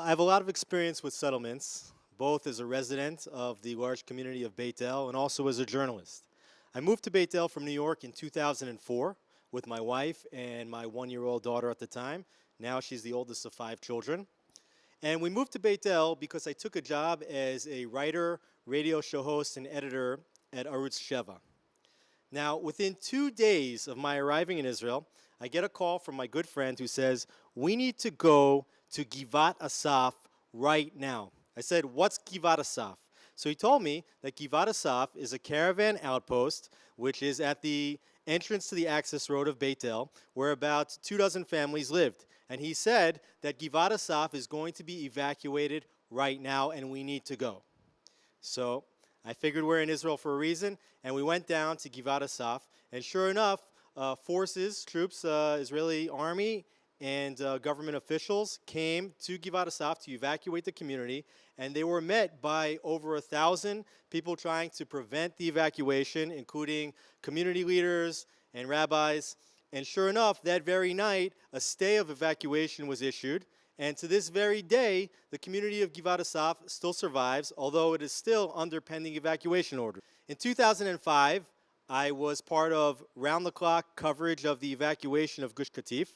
I have a lot of experience with settlements, both as a resident of the large community of Beit El and also as a journalist. I moved to Beit El from New York in 2004 with my wife and my one-year-old daughter at the time. Now she's the oldest of 5 children. And we moved to Beit El because I took a job as a writer, radio show host, and editor at Arutz Sheva. Now, within 2 days of my arriving in Israel, I get a call from my good friend who says, we need to go to Givat Asaf right now. I said, what's Givat Asaf? So he told me that Givat Asaf is a caravan outpost, which is at the entrance to the access road of Beit El, where about 24 families lived. And he said that Givat Asaf is going to be evacuated right now, and we need to go. So I figured we're in Israel for a reason, and we went down to Givat Asaf, and sure enough, forces, troops, Israeli army, and government officials came to Givat Asaf to evacuate the community, and they were met by over 1,000 people trying to prevent the evacuation, including community leaders and rabbis. And sure enough, that very night, a stay of evacuation was issued, and to this very day, the community of Givat Asaf still survives, although it is still under pending evacuation order. In 2005, I was part of round-the-clock coverage of the evacuation of Gush Katif,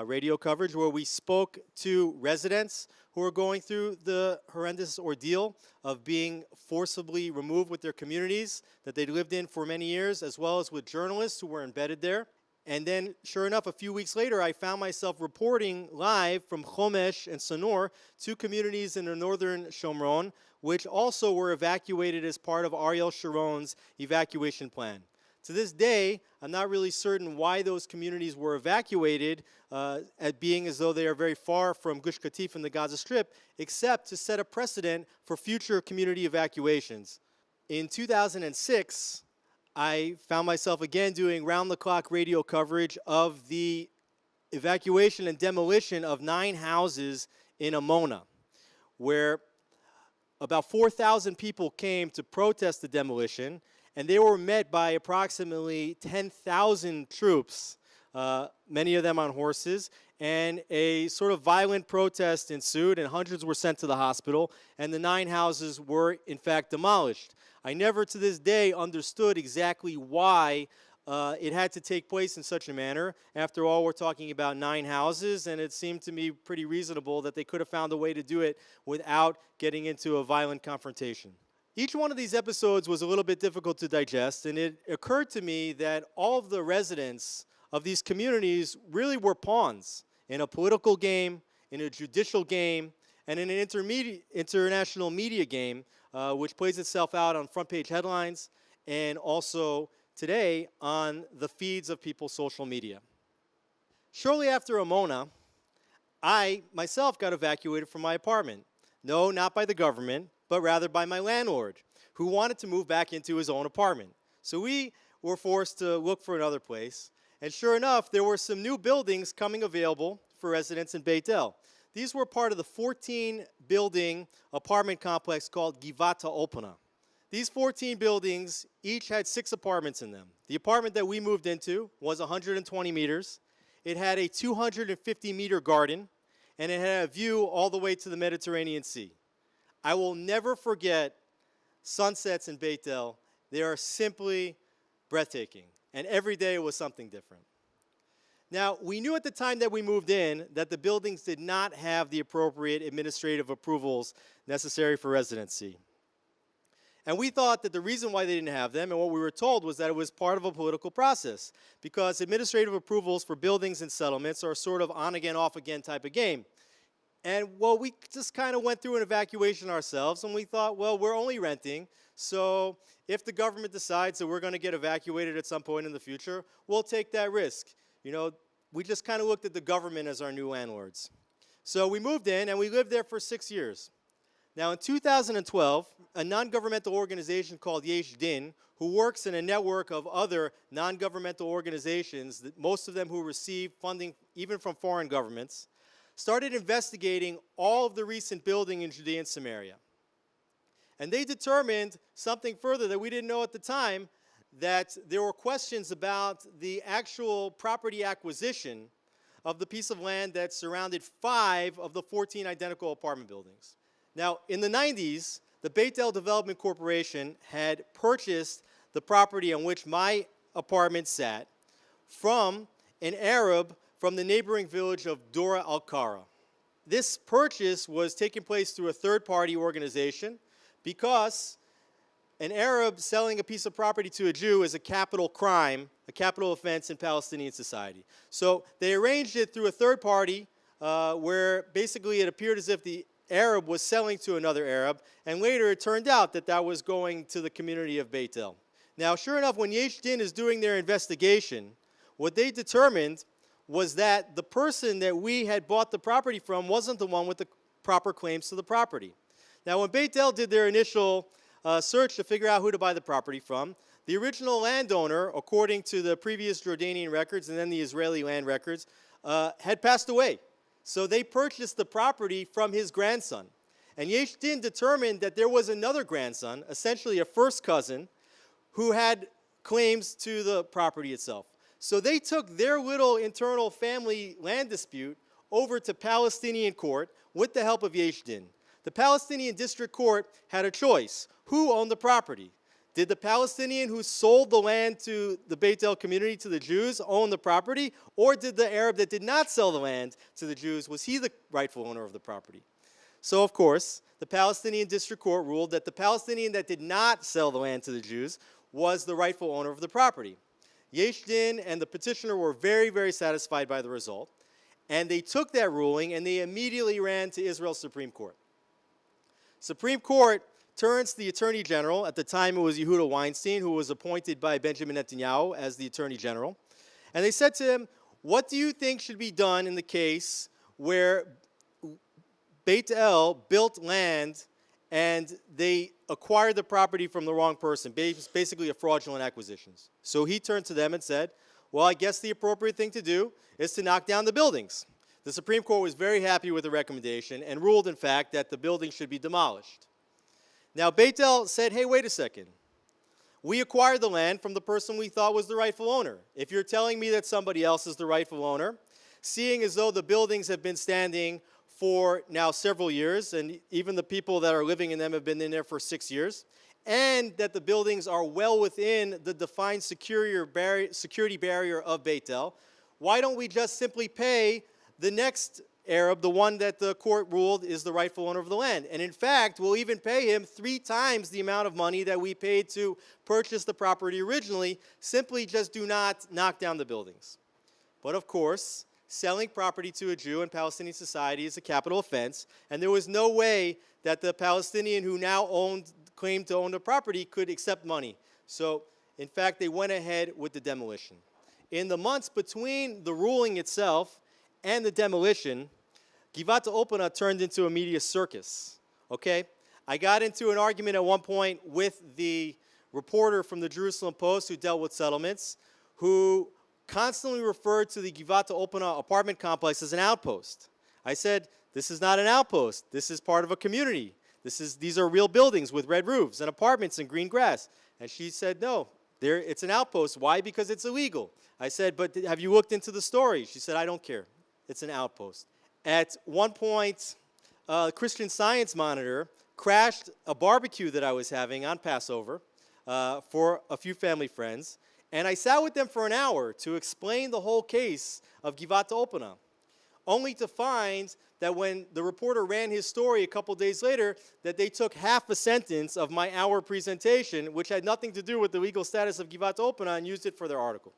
radio coverage where we spoke to residents who are going through the horrendous ordeal of being forcibly removed with their communities that they'd lived in for many years, as well as with journalists who were embedded there. And then, sure enough, a few weeks later, I found myself reporting live from Chomesh and Sanor, 2 communities in the northern Shomron, which also were evacuated as part of Ariel Sharon's evacuation plan. To this day, I'm not really certain why those communities were evacuated, at being as though they are very far from Gush Katif and the Gaza Strip, except to set a precedent for future community evacuations. In 2006, I found myself again doing round-the-clock radio coverage of the evacuation and demolition of 9 houses in Amona, where about 4,000 people came to protest the demolition, and they were met by approximately 10,000 troops, many of them on horses, and a sort of violent protest ensued, and hundreds were sent to the hospital, and the 9 houses were, in fact, demolished. I never to this day understood exactly why it had to take place in such a manner. After all, we're talking about 9 houses, and it seemed to me pretty reasonable that they could have found a way to do it without getting into a violent confrontation. Each one of these episodes was a little bit difficult to digest, and it occurred to me that all of the residents of these communities really were pawns in a political game, in a judicial game, and in an international media game, which plays itself out on front-page headlines and also today on the feeds of people's social media. Shortly after Amona, I myself got evacuated from my apartment. No, not by the government, but rather by my landlord, who wanted to move back into his own apartment. So we were forced to look for another place. And sure enough, there were some new buildings coming available for residents in Beit El. These were part of the 14-building apartment complex called Givata Opana. These 14 buildings each had 6 apartments in them. The apartment that we moved into was 120 meters. It had a 250-meter garden, and it had a view all the way to the Mediterranean Sea. I will never forget sunsets in Beit El. They are simply breathtaking, and every day it was something different. Now, we knew at the time that we moved in that the buildings did not have the appropriate administrative approvals necessary for residency. And we thought that the reason why they didn't have them, and what we were told, was that it was part of a political process, because administrative approvals for buildings and settlements are sort of on-again, off-again type of game. And, well, we just kind of went through an evacuation ourselves, and we thought, well, we're only renting, so if the government decides that we're going to get evacuated at some point in the future, we'll take that risk. You know, we just kind of looked at the government as our new landlords. So we moved in, and we lived there for 6 years. Now, in 2012, a non-governmental organization called Yesh Din, who works in a network of other non-governmental organizations, most of them who receive funding even from foreign governments, started investigating all of the recent building in Judea and Samaria. And they determined something further that we didn't know at the time, that there were questions about the actual property acquisition of the piece of land that surrounded 5 of the 14 identical apartment buildings. Now, in the 90s, the Beit El Development Corporation had purchased the property on which my apartment sat from an Arab from the neighboring village of Dora al-Kara. This purchase was taking place through a third-party organization because an Arab selling a piece of property to a Jew is a capital crime, a capital offense in Palestinian society. So they arranged it through a third party where basically it appeared as if the Arab was selling to another Arab, and later it turned out that that was going to the community of Beit El. Now, sure enough, when Yesh Din is doing their investigation, what they determined was that the person that we had bought the property from wasn't the one with the proper claims to the property. Now, when Beit El did their initial search to figure out who to buy the property from, the original landowner, according to the previous Jordanian records and then the Israeli land records, had passed away. So they purchased the property from his grandson. And Yesh Din determined that there was another grandson, essentially a first cousin, who had claims to the property itself. So they took their little internal family land dispute over to Palestinian court with the help of Yesh Din. The Palestinian district court had a choice. Who owned the property? Did the Palestinian who sold the land to the Beit El community, to the Jews, own the property? Or did the Arab that did not sell the land to the Jews, was he the rightful owner of the property? So, of course, the Palestinian district court ruled that the Palestinian that did not sell the land to the Jews was the rightful owner of the property. Yesh Din and the petitioner were very, very satisfied by the result. And they took that ruling and they immediately ran to Israel's Supreme Court. Supreme Court turns to the Attorney General. At the time, it was Yehuda Weinstein, who was appointed by Benjamin Netanyahu as the Attorney General. And they said to him, what do you think should be done in the case where Beit El built land and they acquired the property from the wrong person, basically a fraudulent acquisition? So he turned to them and said, well, I guess the appropriate thing to do is to knock down the buildings. The Supreme Court was very happy with the recommendation and ruled, in fact, that the building should be demolished. Now, Beit El said, hey, wait a second. We acquired the land from the person we thought was the rightful owner. If you're telling me that somebody else is the rightful owner, seeing as though the buildings have been standing for now several years, and even the people that are living in them have been in there for 6 years, and that the buildings are well within the defined security barrier of Beit El, why don't we just simply pay the next Arab, the one that the court ruled is the rightful owner of the land? And in fact, we'll even pay him 3 times the amount of money that we paid to purchase the property originally. Simply just do not knock down the buildings. But of course, selling property to a Jew in Palestinian society is a capital offense, and there was no way that the Palestinian who now claimed to own the property could accept money. So, in fact, they went ahead with the demolition. In the months between the ruling itself and the demolition, Givat Opana turned into a media circus, okay? I got into an argument at one point with the reporter from the Jerusalem Post who dealt with settlements, who constantly referred to the Givat Opana apartment complex as an outpost. I said, this is not an outpost. This is part of a community. These are real buildings with red roofs and apartments and green grass. And she said, no, it's an outpost. Why? Because it's illegal. I said, but have you looked into the story? She said, I don't care. It's an outpost. At one point, Christian Science Monitor crashed a barbecue that I was having on Passover for a few family friends, and I sat with them for an hour to explain the whole case of Givat Opana, only to find that when the reporter ran his story a couple days later, that they took half a sentence of my hour presentation, which had nothing to do with the legal status of Givat Opana, and used it for their article.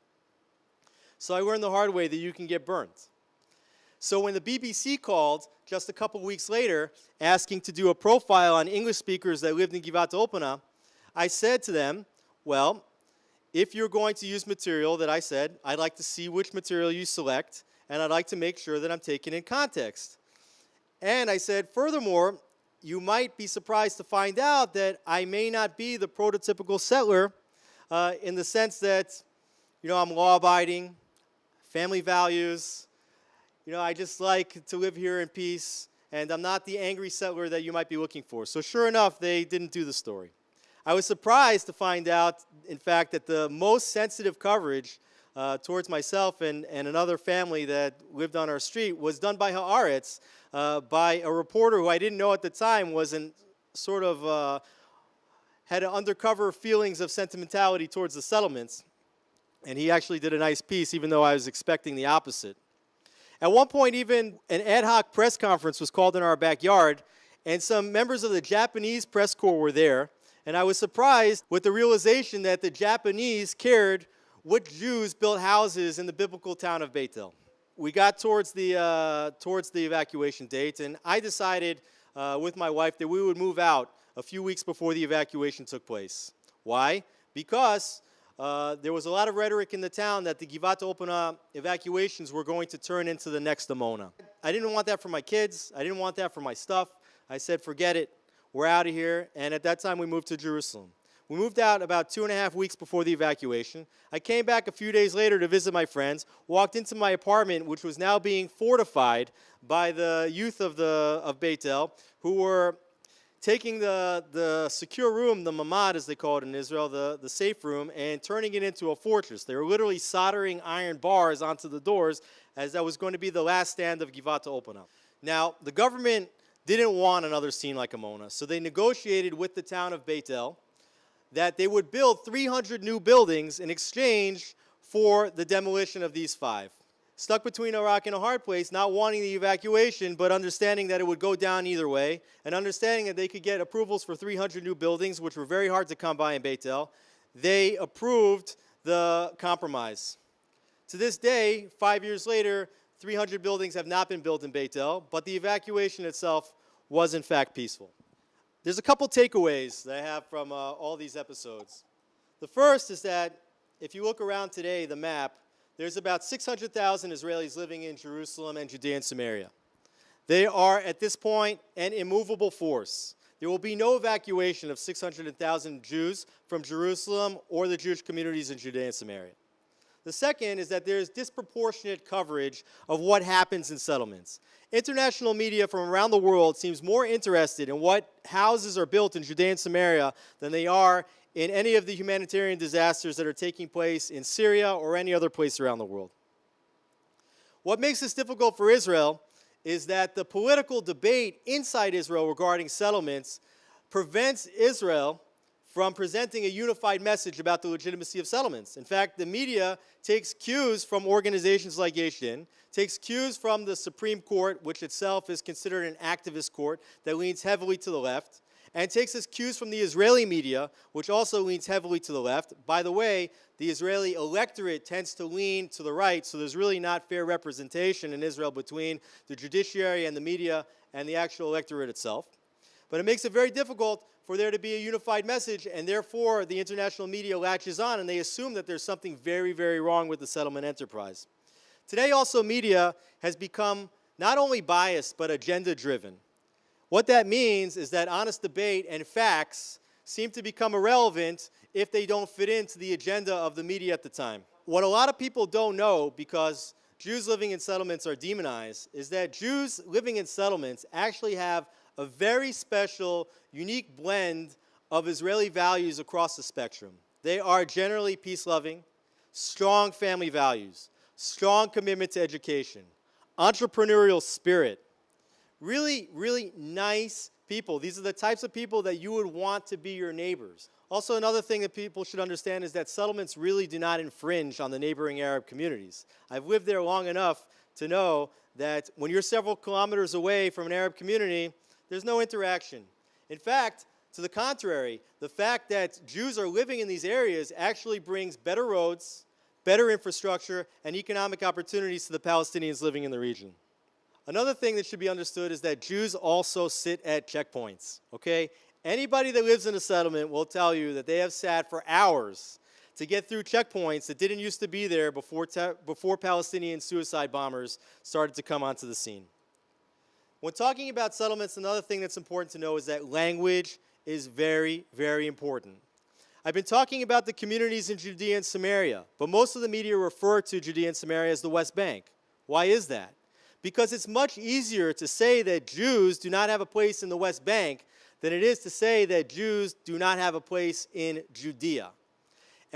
So I learned the hard way that you can get burnt. So when the BBC called just a couple weeks later asking to do a profile on English speakers that lived in Givat Opana, I said to them, well, if you're going to use material that I said, I'd like to see which material you select, and I'd like to make sure that I'm taken in context. And I said, furthermore, you might be surprised to find out that I may not be the prototypical settler in the sense that, I'm law-abiding, family values, I just like to live here in peace, and I'm not the angry settler that you might be looking for. So sure enough, they didn't do the story. I was surprised to find out, in fact, that the most sensitive coverage towards myself and another family that lived on our street was done by Haaretz, by a reporter who I didn't know at the time was an sort of had an undercover feelings of sentimentality towards the settlements. And he actually did a nice piece, even though I was expecting the opposite. At one point, even an ad hoc press conference was called in our backyard, and some members of the Japanese press corps were there. And I was surprised with the realization that the Japanese cared what Jews built houses in the biblical town of Beit El. We got towards the evacuation date, and I decided with my wife that we would move out a few weeks before the evacuation took place. Why? Because there was a lot of rhetoric in the town that the Givat Opana evacuations were going to turn into the next Amona. I didn't want that for my kids. I didn't want that for my stuff. I said, forget it. We're out of here. And at that time, we moved to Jerusalem. We moved out about 2.5 weeks before the evacuation. I came back a few days later to visit my friends, walked into my apartment, which was now being fortified by the youth of Beit El, who were taking the secure room, the mamad as they call it in Israel, the safe room, and turning it into a fortress. They were literally soldering iron bars onto the doors as that was going to be the last stand of Givat Opana. Now, the government didn't want another scene like Amona, so they negotiated with the town of Beit El that they would build 300 new buildings in exchange for the demolition of these 5. Stuck between a rock and a hard place, not wanting the evacuation, but understanding that it would go down either way, and understanding that they could get approvals for 300 new buildings, which were very hard to come by in Beit El, they approved the compromise. To this day, 5 years later, 300 buildings have not been built in Beit El, but the evacuation itself was in fact peaceful. There's a couple takeaways that I have from all these episodes. The first is that if you look around today, the map, there's about 600,000 Israelis living in Jerusalem and Judea and Samaria. They are, at this point, an immovable force. There will be no evacuation of 600,000 Jews from Jerusalem or the Jewish communities in Judea and Samaria. The second is that there is disproportionate coverage of what happens in settlements. International media from around the world seems more interested in what houses are built in Judea and Samaria than they are in any of the humanitarian disasters that are taking place in Syria or any other place around the world. What makes this difficult for Israel is that the political debate inside Israel regarding settlements prevents Israel from presenting a unified message about the legitimacy of settlements. In fact, the media takes cues from organizations like Yesh Din, takes cues from the Supreme Court, which itself is considered an activist court that leans heavily to the left, and takes its cues from the Israeli media, which also leans heavily to the left. By the way, the Israeli electorate tends to lean to the right, so there's really not fair representation in Israel between the judiciary and the media and the actual electorate itself. But it makes it very difficult for there to be a unified message, and therefore the international media latches on and they assume that there's something very, very wrong with the settlement enterprise. Today also media has become not only biased but agenda-driven. What that means is that honest debate and facts seem to become irrelevant if they don't fit into the agenda of the media at the time. What a lot of people don't know, because Jews living in settlements are demonized, is that Jews living in settlements actually have a very special, unique blend of Israeli values across the spectrum. They are generally peace-loving, strong family values, strong commitment to education, entrepreneurial spirit, really, really nice people. These are the types of people that you would want to be your neighbors. Also, another thing that people should understand is that settlements really do not infringe on the neighboring Arab communities. I've lived there long enough to know that when you're several kilometers away from an Arab community, there's no interaction. In fact, to the contrary, the fact that Jews are living in these areas actually brings better roads, better infrastructure, and economic opportunities to the Palestinians living in the region. Another thing that should be understood is that Jews also sit at checkpoints, okay? Anybody that lives in a settlement will tell you that they have sat for hours to get through checkpoints that didn't used to be there before Palestinian suicide bombers started to come onto the scene. When talking about settlements, another thing that's important to know is that language is very, very important. I've been talking about the communities in Judea and Samaria, but most of the media refer to Judea and Samaria as the West Bank. Why is that? Because it's much easier to say that Jews do not have a place in the West Bank than it is to say that Jews do not have a place in Judea.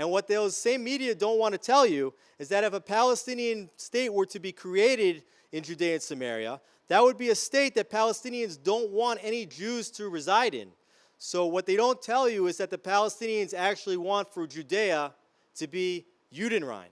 And what those same media don't want to tell you is that if a Palestinian state were to be created in Judea and Samaria, that would be a state that Palestinians don't want any Jews to reside in. So what they don't tell you is that the Palestinians actually want for Judea to be Judenrein.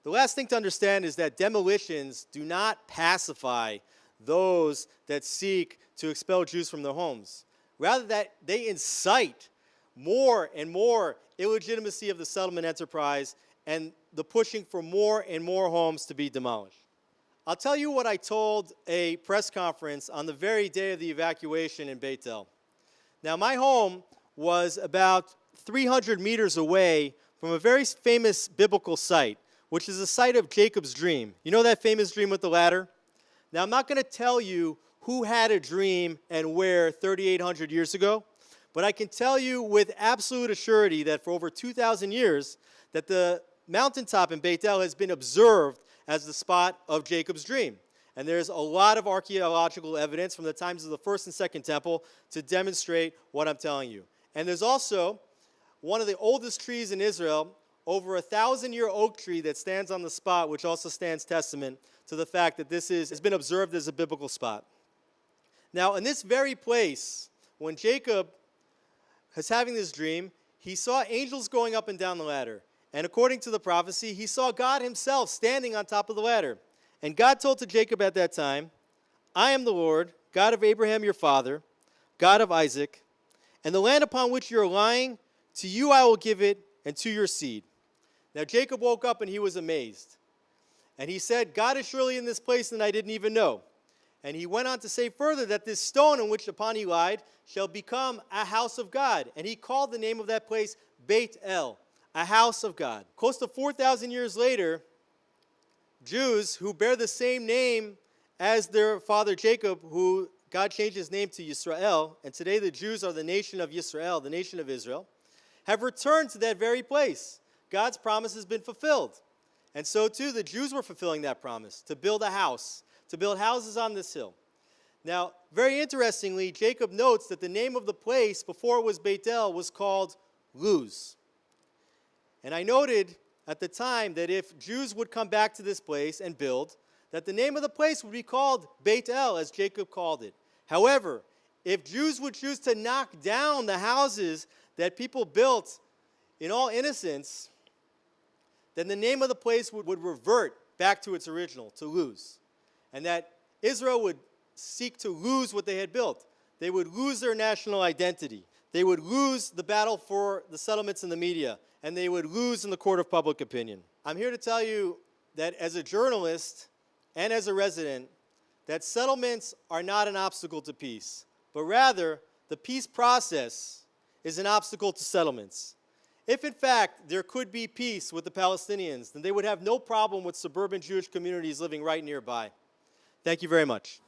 The last thing to understand is that demolitions do not pacify those that seek to expel Jews from their homes. Rather, that they incite more and more illegitimacy of the settlement enterprise and the pushing for more and more homes to be demolished. I'll tell you what I told a press conference on the very day of the evacuation in Beit El. Now, my home was about 300 meters away from a very famous biblical site, which is the site of Jacob's dream. You know that famous dream with the ladder? Now, I'm not going to tell you who had a dream and where 3,800 years ago, but I can tell you with absolute assurity that for over 2,000 years, that the mountaintop in Beit El has been observed as the spot of Jacob's dream. And there's a lot of archaeological evidence from the times of the first and second temple to demonstrate what I'm telling you. And there's also one of the oldest trees in Israel, over 1,000-year oak tree that stands on the spot, which also stands testament to the fact that this has been observed as a biblical spot. Now, in this very place, when Jacob was having this dream, he saw angels going up and down the ladder. And according to the prophecy, he saw God himself standing on top of the ladder. And God told to Jacob at that time, I am the Lord, God of Abraham your father, God of Isaac, and the land upon which you are lying, to you I will give it, and to your seed. Now Jacob woke up and he was amazed. And he said, God is surely in this place, and I didn't even know. And he went on to say further that this stone in which upon he lied shall become a house of God. And he called the name of that place Beit El, a house of God. Close to 4,000 years later, Jews who bear the same name as their father Jacob, who God changed his name to Yisrael, and today the Jews are the nation of Yisrael, the nation of Israel, have returned to that very place. God's promise has been fulfilled. And so too, the Jews were fulfilling that promise to build a house, to build houses on this hill. Now, very interestingly, Jacob notes that the name of the place before it was Beit El was called Luz. And I noted at the time that if Jews would come back to this place and build, that the name of the place would be called Beit El, as Jacob called it. However, if Jews would choose to knock down the houses that people built in all innocence, then the name of the place would revert back to its original, to Luz. And that Israel would seek to lose what they had built. They would lose their national identity. They would lose the battle for the settlements in the media. And they would lose in the court of public opinion. I'm here to tell you that as a journalist and as a resident, that settlements are not an obstacle to peace, but rather the peace process is an obstacle to settlements. If, in fact, there could be peace with the Palestinians, then they would have no problem with suburban Jewish communities living right nearby. Thank you very much.